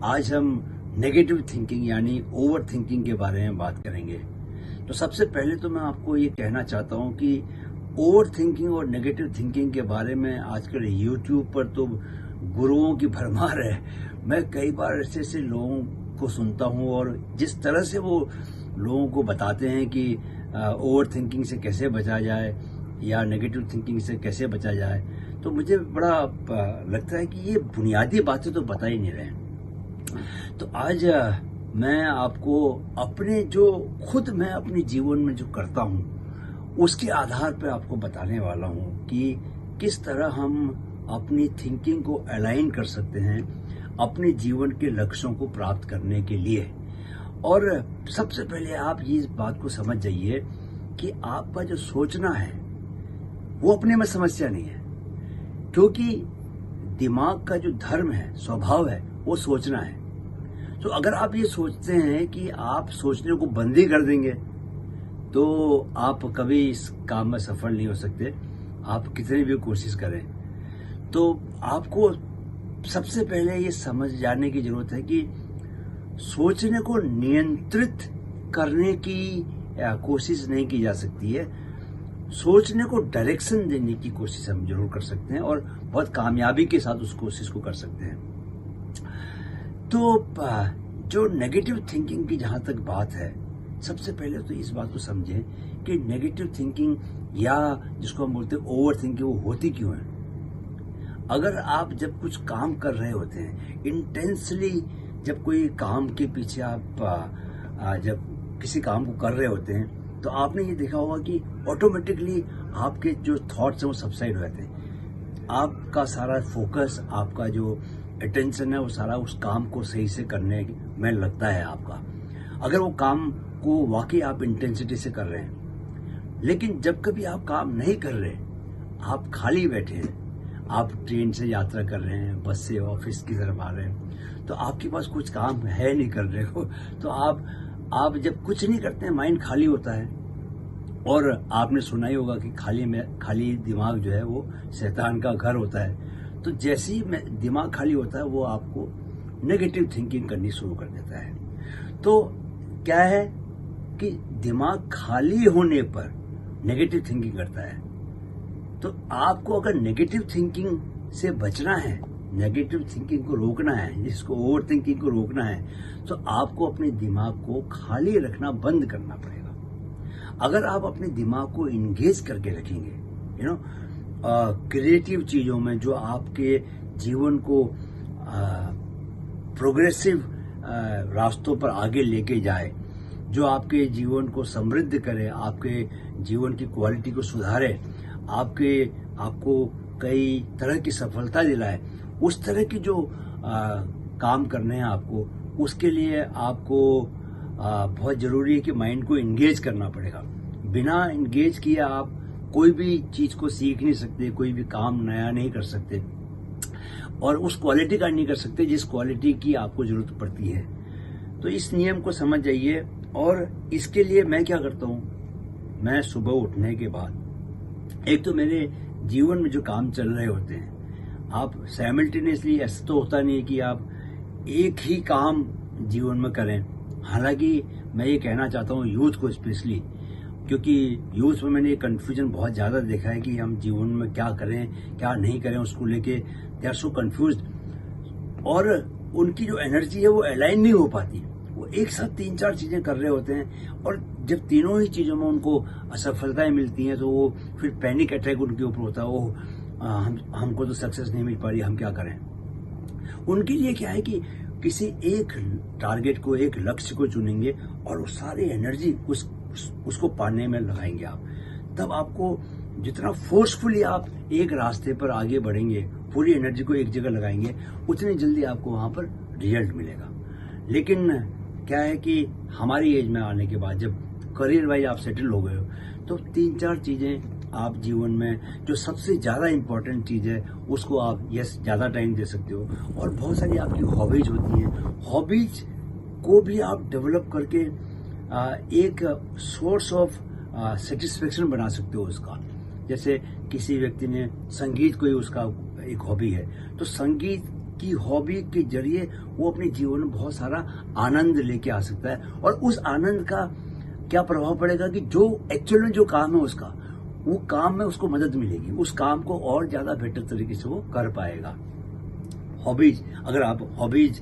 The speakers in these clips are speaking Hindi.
आज हम नेगेटिव थिंकिंग यानी ओवर थिंकिंग के बारे में बात करेंगे। तो सबसे पहले तो मैं आपको ये कहना चाहता हूँ कि ओवर थिंकिंग और नेगेटिव थिंकिंग के बारे में आजकल यूट्यूब पर तो गुरुओं की भरमार है। मैं कई बार ऐसे ऐसे लोगों को सुनता हूँ और जिस तरह से वो लोगों को बताते हैं कि ओवर थिंकिंग से कैसे बचा जाए या नेगेटिव थिंकिंग से कैसे बचा जाए, तो मुझे बड़ा लगता है कि ये बुनियादी बातें तो बता ही नहीं रहे। तो आज मैं आपको मैं अपने जीवन में जो करता हूँ उसके आधार पर आपको बताने वाला हूँ कि किस तरह हम अपनी थिंकिंग को अलाइन कर सकते हैं अपने जीवन के लक्ष्यों को प्राप्त करने के लिए। और सबसे पहले आप ये इस बात को समझ जाइए कि आपका जो सोचना है वो अपने में समस्या नहीं है, क्योंकि दिमाग का जो धर्म है, स्वभाव है, वो सोचना है। तो अगर आप ये सोचते हैं कि आप सोचने को बंद ही कर देंगे तो आप कभी इस काम में सफल नहीं हो सकते, आप कितनी भी कोशिश करें। तो आपको सबसे पहले ये समझ जाने की जरूरत है कि सोचने को नियंत्रित करने की कोशिश नहीं की जा सकती है, सोचने को डायरेक्शन देने की कोशिश हम जरूर कर सकते हैं और बहुत कामयाबी के साथ उस कोशिश को कर सकते हैं। तो जो नेगेटिव थिंकिंग की जहां तक बात है, सबसे पहले तो इस बात को समझें कि नेगेटिव थिंकिंग या जिसको हम बोलते हैं ओवर थिंकिंग, वो होती क्यों है। अगर आप जब कुछ काम कर रहे होते हैं इंटेंसली, जब कोई काम के पीछे आप जब किसी काम को कर रहे होते हैं, तो आपने ये देखा होगा कि ऑटोमेटिकली आपके जो थॉट्स हैं वो सबसाइड हो जाते हैं। आपका सारा फोकस, आपका जो अटेंशन है, वो सारा उस काम को सही से करने में लगता है आपका, अगर वो काम को वाकई आप इंटेंसिटी से कर रहे हैं। लेकिन जब कभी आप काम नहीं कर रहे, आप खाली बैठे हैं, आप ट्रेन से यात्रा कर रहे हैं, बस से ऑफिस की तरफ आ रहे हैं, तो आपके पास कुछ काम है नहीं करने को, तो आप जब कुछ नहीं करते हैं, माइंड खाली होता है। और आपने सुना ही होगा कि खाली दिमाग जो है वो शैतान का घर होता है। तो जैसे ही दिमाग खाली होता है, वो आपको नेगेटिव थिंकिंग करनी शुरू कर देता है। तो क्या है कि दिमाग खाली होने पर नेगेटिव थिंकिंग करता है। तो आपको अगर नेगेटिव थिंकिंग से बचना है, नेगेटिव थिंकिंग को रोकना है, जिसको ओवर थिंकिंग को रोकना है, तो आपको अपने दिमाग को खाली रखना बंद करना पड़ेगा। अगर आप अपने दिमाग को इंगेज करके रखेंगे क्रिएटिव चीजों में, जो आपके जीवन को प्रोग्रेसिव रास्तों पर आगे लेके जाए, जो आपके जीवन को समृद्ध करे, आपके जीवन की क्वालिटी को सुधारे, आपको कई तरह की सफलता दिलाए, उस तरह की जो काम करने हैं आपको, उसके लिए आपको बहुत जरूरी है कि माइंड को एंगेज करना पड़ेगा। बिना एंगेज किए आप कोई भी चीज को सीख नहीं सकते, कोई भी काम नया नहीं कर सकते और उस क्वालिटी का नहीं कर सकते जिस क्वालिटी की आपको जरूरत पड़ती है। तो इस नियम को समझ जाइए। और इसके लिए मैं क्या करता हूं, मैं सुबह उठने के बाद, एक तो मेरे जीवन में जो काम चल रहे होते हैं, आप साइमल्टेनियसली, ऐसा तो होता नहीं है कि आप एक ही काम जीवन में करें। हालांकि मैं ये कहना चाहता हूँ यूथ को स्पेशली, क्योंकि यूथ में मैंने ये कन्फ्यूजन बहुत ज्यादा देखा है कि हम जीवन में क्या करें क्या नहीं करें, उसको लेके दे आर सो कंफ्यूज्ड और उनकी जो एनर्जी है वो अलाइन नहीं हो पाती। वो एक साथ 3-4 चीजें कर रहे होते हैं और जब तीनों ही चीजों में उनको असफलताएं मिलती हैं तो वो फिर पैनिक अटैक उनके ऊपर होता है। वो हमको तो सक्सेस नहीं मिल पा रही, हम क्या करें। उनके लिए क्या है कि किसी एक टारगेट को, एक लक्ष्य को चुनेंगे और वो सारी एनर्जी उसको पाने में लगाएंगे आप। तब आपको जितना फोर्सफुली आप एक रास्ते पर आगे बढ़ेंगे, पूरी एनर्जी को एक जगह लगाएंगे, उतनी जल्दी आपको वहां पर रिजल्ट मिलेगा। लेकिन क्या है कि हमारी एज में आने के बाद जब करियर वाइज आप सेटल हो गए हो, तो 3-4 चीजें आप जीवन में, जो सबसे ज्यादा इंपॉर्टेंट चीज है उसको आप ज्यादा टाइम दे सकते हो। और बहुत सारी आपकी हॉबीज होती हैं, हॉबीज को भी आप डेवलप करके एक सोर्स ऑफ सेटिस्फेक्शन बना सकते हो उसका। जैसे किसी व्यक्ति ने संगीत को ही उसका एक हॉबी है, तो संगीत कि हॉबी के जरिए वो अपने जीवन में बहुत सारा आनंद लेके आ सकता है, और उस आनंद का क्या प्रभाव पड़ेगा कि जो एक्चुअल में जो काम है उसका, वो काम में उसको मदद मिलेगी, उस काम को और ज्यादा बेटर तरीके से वो कर पाएगा। हॉबीज, अगर आप हॉबीज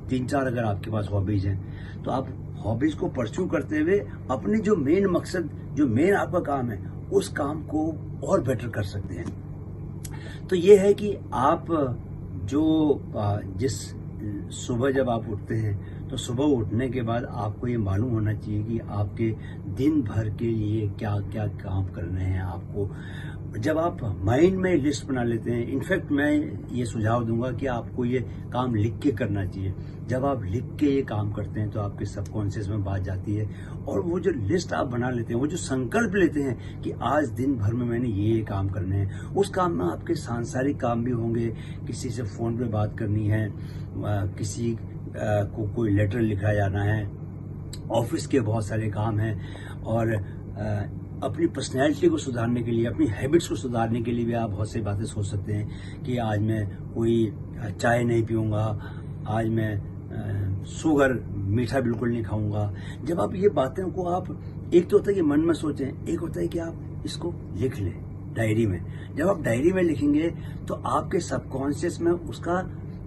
3-4 अगर आपके पास हॉबीज हैं, तो आप हॉबीज को परस्यू करते हुए अपने जो मेन मकसद, जो मेन आपका काम है, उस काम को और बेटर कर सकते हैं। तो ये है कि आप जो जिस सुबह जब आप उठते हैं, तो सुबह उठने के बाद आपको ये मालूम होना चाहिए कि आपके दिन भर के लिए क्या क्या काम करने हैं आपको। जब आप माइंड में लिस्ट बना लेते हैं, इनफैक्ट मैं ये सुझाव दूंगा कि आपको ये काम लिख के करना चाहिए। जब आप लिख के ये काम करते हैं तो आपके सबकॉन्शियस में बात जाती है, और वो जो लिस्ट आप बना लेते हैं, वो जो संकल्प लेते हैं कि आज दिन भर में मैंने ये काम करने हैं, उस काम में आपके सांसारिक काम भी होंगे, किसी से फोन पे बात करनी है, किसी को कोई लेटर लिखा जाना है, ऑफिस के बहुत सारे काम हैं, और अपनी पर्सनैलिटी को सुधारने के लिए, अपनी हैबिट्स को सुधारने के लिए भी आप बहुत सी बातें सोच सकते हैं कि आज मैं कोई चाय नहीं पीऊँगा, आज मैं शुगर मीठा बिल्कुल नहीं खाऊंगा। जब आप ये बातें को आप, एक तो होता है कि मन में सोचें, एक होता है कि आप इसको लिख लें डायरी में। जब आप डायरी में लिखेंगे तो आपके सबकॉन्शियस में उसका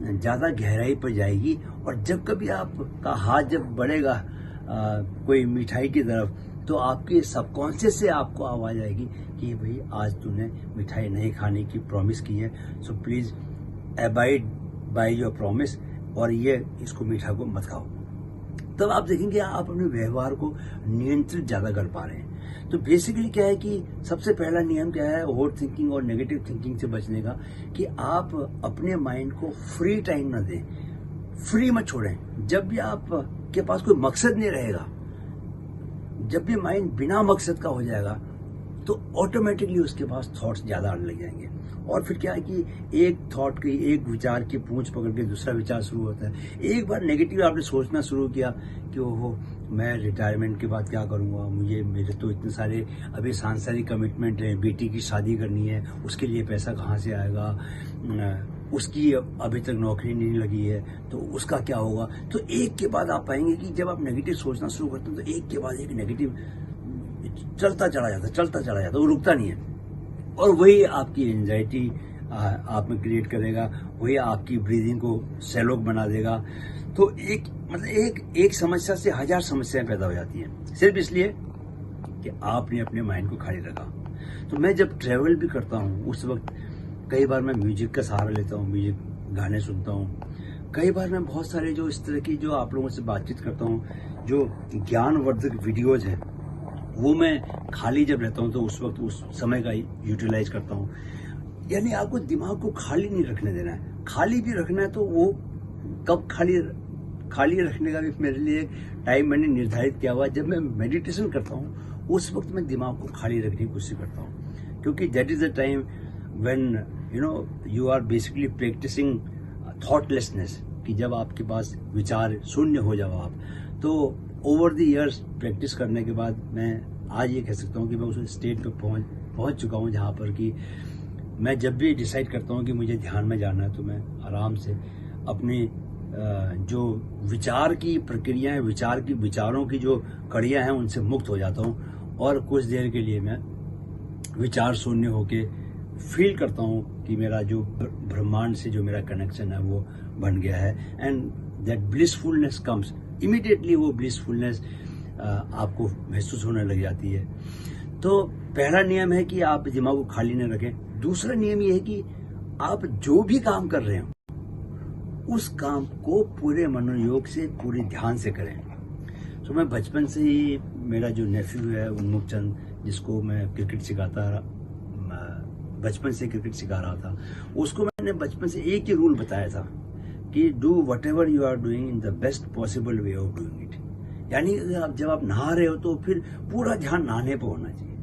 ज़्यादा गहराई पर जाएगी, और जब कभी आपका हाथ जब बढ़ेगा कोई मिठाई की तरफ, तो आपके सबकॉन्शियस से आपको आवाज आएगी कि भाई आज तूने मिठाई नहीं खाने की प्रॉमिस की है, so please abide by your promise, और ये इसको मीठा को मत खाओ। तब आप देखेंगे आप अपने व्यवहार को नियंत्रित ज्यादा कर पा रहे हैं। तो बेसिकली क्या है कि सबसे पहला नियम क्या है ओवर थिंकिंग और नेगेटिव थिंकिंग से बचने का, कि आप अपने माइंड को फ्री टाइम ना दें, फ्री मत छोड़ें। जब भी आपके पास कोई मकसद नहीं रहेगा, जब भी माइंड बिना मकसद का हो जाएगा, तो ऑटोमेटिकली उसके पास थॉट्स ज्यादा आने लग जाएंगे, और फिर क्या है कि एक थॉट की, एक विचार की पूंछ पकड़ के दूसरा विचार शुरू होता है। एक बार नेगेटिव आपने सोचना शुरू किया कि ओहो मैं रिटायरमेंट के बाद क्या करूंगा, मेरे तो इतने सारे अभी सांसारिक कमिटमेंट है, बेटी की शादी करनी है, उसके लिए पैसा कहाँ से आएगा, उसकी अभी तक नौकरी नहीं लगी है, तो उसका क्या होगा। तो एक के बाद आप पाएंगे कि जब आप नेगेटिव सोचना शुरू करते हैं तो एक के बाद एक नेगेटिव चलता चला जाता, वो रुकता नहीं है, और वही आपकी एंजाइटी आप में क्रिएट करेगा, वही आपकी ब्रीदिंग को सैलो बना देगा। तो एक समस्या से 1000 समस्याएं पैदा हो जाती हैं, सिर्फ इसलिए कि आपने अपने माइंड को खाली रखा। तो मैं जब ट्रैवल भी करता हूँ उस वक्त कई बार मैं म्यूजिक का सहारा लेता हूँ, म्यूजिक गाने सुनता हूँ। कई बार मैं बहुत सारे जो इस तरह की जो आप लोगों से बातचीत करता हूँ, जो ज्ञानवर्धक वीडियोज हैं, वो मैं खाली जब रहता हूँ तो उस वक्त उस समय का यूटिलाइज करता हूँ। यानी आपको दिमाग को खाली नहीं रखने देना है, खाली भी रखना है तो वो कब खाली रखने का भी मेरे लिए एक टाइम मैंने निर्धारित किया हुआ है। जब मैं मेडिटेशन करता हूँ उस वक्त मैं दिमाग को खाली रखने की कोशिश करता हूँ, क्योंकि that is the time when you are basically practising thoughtlessness, कि जब आपके पास विचार शून्य हो जाओ आप। तो ओवर द इयर्स प्रैक्टिस करने के बाद मैं आज ये कह सकता हूँ कि मैं उस स्टेट पे पहुंच चुका हूँ जहाँ पर कि मैं जब भी डिसाइड करता हूँ कि मुझे ध्यान में जाना है तो मैं आराम से अपनी जो विचार की प्रक्रिया है, विचारों की जो कड़ियाँ हैं उनसे मुक्त हो जाता हूँ, और कुछ देर के लिए मैं विचार शून्य होके फील करता हूँ कि मेरा जो ब्रह्मांड से जो मेरा कनेक्शन है वो बन गया है, and that blissfulness comes immediately. वो ब्लिसफुलनेस आपको महसूस होने लग जाती है। तो पहला नियम है कि आप दिमाग को खाली न रखें। दूसरा नियम ये है कि आप जो भी काम कर रहे हो उस काम को पूरे मनोयोग से, पूरे ध्यान से करें। तो मैं बचपन से ही, मेरा जो नेफ्यू है उन्मुख चंद, जिसको मैं क्रिकेट सिखाता रहा, बचपन से क्रिकेट सिखा रहा था, उसको मैंने बचपन से एक ही रूल बताया था कि do whatever you are doing in the best possible way of doing it. यानी जब आप नहा रहे हो तो फिर पूरा ध्यान नहाने पर होना चाहिए,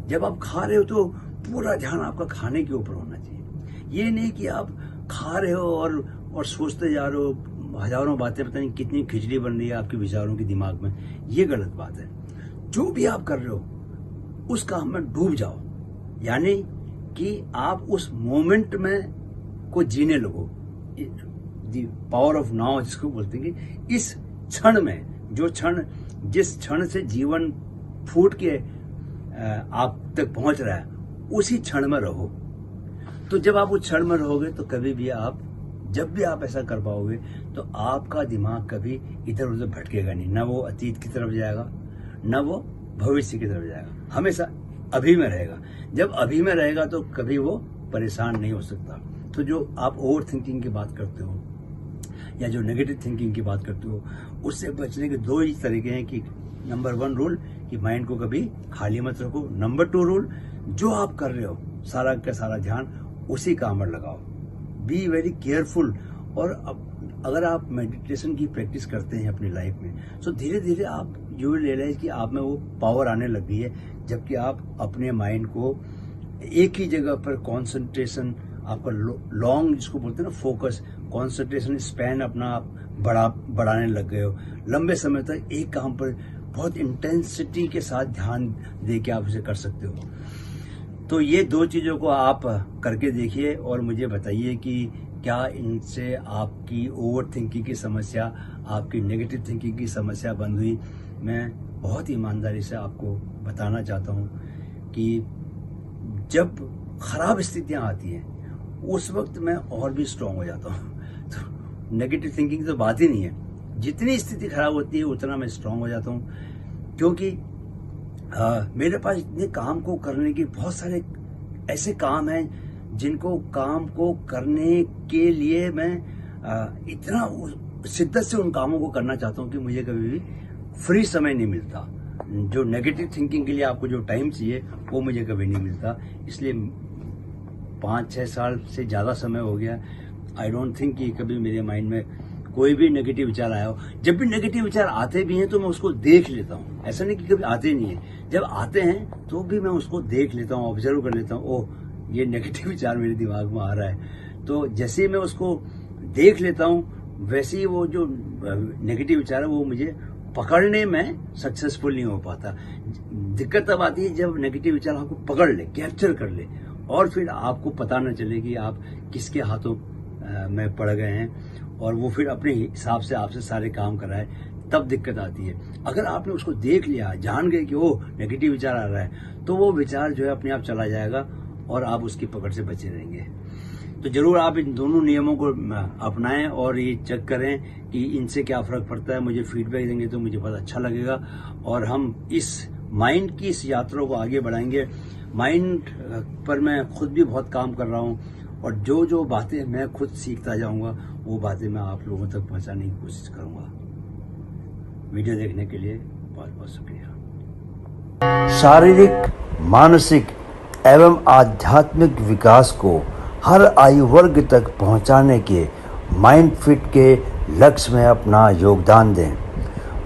जब आप खा रहे हो तो पूरा ध्यान आपका खाने के ऊपर होना चाहिए। ये नहीं कि आप खा रहे हो और सोचते जा रहे हो हजारों बातें, पता नहीं कितनी खिचड़ी बन रही है आपके विचारों के दिमाग में। ये गलत बात है। जो भी आप कर रहे हो उस काम में डूब जाओ, यानी कि आप उस मोमेंट में को जीने लगो, द पावर ऑफ नाउ जिसको बोलते हैं कि इस क्षण में, जिस क्षण से जीवन फूट के आप तक पहुंच रहा है, उसी क्षण में रहो। तो जब आप उस क्षण में रहोगे तो कभी भी जब भी आप ऐसा कर पाओगे तो आपका दिमाग कभी इधर उधर भटकेगा नहीं, ना वो अतीत की तरफ जाएगा, ना वो भविष्य की तरफ जाएगा, हमेशा अभी में रहेगा। जब अभी में रहेगा तो कभी वो परेशान नहीं हो सकता। तो जो आप ओवर थिंकिंग की बात करते हो या जो नेगेटिव थिंकिंग की बात करते हो, उससे बचने के दो ही तरीके हैं कि नंबर 1 रूल कि माइंड को कभी खाली मत रखो। नंबर 2 रूल, जो आप कर रहे हो सारा का सारा ध्यान उसी काम पर लगाओ। Be very careful. और अगर आप मेडिटेशन की प्रैक्टिस करते हैं अपनी लाइफ में, तो धीरे धीरे आप यू विल रियलाइज कि आप में वो पावर आने लग गई है, जबकि आप अपने माइंड को एक ही जगह पर कॉन्सेंट्रेशन, आपका लॉन्ग जिसको बोलते हैं ना फोकस, कॉन्सेंट्रेशन स्पैन अपना आप बढ़ाने लग गए हो। लंबे समय तक एक काम पर बहुत इंटेंसिटी के साथ ध्यान दे के आप उसे कर सकते हो। तो ये 2 चीज़ों को आप करके देखिए और मुझे बताइए कि क्या इनसे आपकी ओवर थिंकिंग की समस्या, आपकी नेगेटिव थिंकिंग की समस्या बंद हुई। मैं बहुत ईमानदारी से आपको बताना चाहता हूँ कि जब खराब स्थितियाँ आती हैं उस वक्त मैं और भी स्ट्रांग हो जाता हूँ। तो नेगेटिव थिंकिंग तो बात ही नहीं है, जितनी स्थिति खराब होती है उतना मैं स्ट्रांग हो जाता हूँ, क्योंकि मेरे पास इतने काम को करने के बहुत सारे ऐसे काम हैं जिनको काम को करने के लिए मैं इतना शिद्दत से उन कामों को करना चाहता हूँ कि मुझे कभी भी फ्री समय नहीं मिलता। जो नेगेटिव थिंकिंग के लिए आपको जो टाइम चाहिए वो मुझे कभी नहीं मिलता। इसलिए 5-6 साल से ज़्यादा समय हो गया, आई डोंट थिंक कि कभी मेरे माइंड में कोई भी नेगेटिव विचार आया हो। जब भी नेगेटिव विचार आते भी हैं तो मैं उसको देख लेता हूँ, ऐसा नहीं कि कभी आते नहीं है। जब आते हैं तो भी मैं उसको देख लेता हूँ, ऑब्जर्व कर लेता हूँ, ओह ये नेगेटिव विचार मेरे दिमाग में आ रहा है। तो जैसे ही मैं उसको देख लेता हूँ वैसे ही वो जो नेगेटिव विचार है वो मुझे पकड़ने में सक्सेसफुल नहीं हो पाता। दिक्कत तब आती है जब नेगेटिव विचार आपको पकड़ ले, कैप्चर कर ले, और फिर आपको पता न चले कि आप किसके हाथों में पड़ गए हैं और वो फिर अपने हिसाब से आपसे सारे काम कराए, तब दिक्कत आती है। अगर आपने उसको देख लिया, जान गए कि वो नेगेटिव विचार आ रहा है, तो वो विचार जो है अपने आप चला जाएगा और आप उसकी पकड़ से बचे रहेंगे। तो जरूर आप इन दोनों नियमों को अपनाएं और ये चेक करें कि इनसे क्या फर्क पड़ता है। मुझे फीडबैक देंगे तो मुझे बहुत अच्छा लगेगा और हम इस माइंड की इस यात्रा को आगे बढ़ाएंगे। माइंड पर मैं खुद भी बहुत काम कर रहा हूँ और जो जो बातें मैं खुद सीखता जाऊंगा वो बातें मैं आप लोगों तक पहुंचाने की कोशिश करूंगा। वीडियो देखने के लिए बहुत बहुत शुक्रिया। शारीरिक, मानसिक एवं आध्यात्मिक विकास को हर आयु वर्ग तक पहुंचाने के माइंड फिट के लक्ष्य में अपना योगदान दें।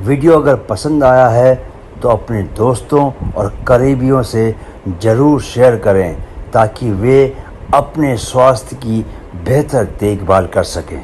वीडियो अगर पसंद आया है तो अपने दोस्तों और करीबियों से ज़रूर शेयर करें ताकि वे अपने स्वास्थ्य की बेहतर देखभाल कर सकें।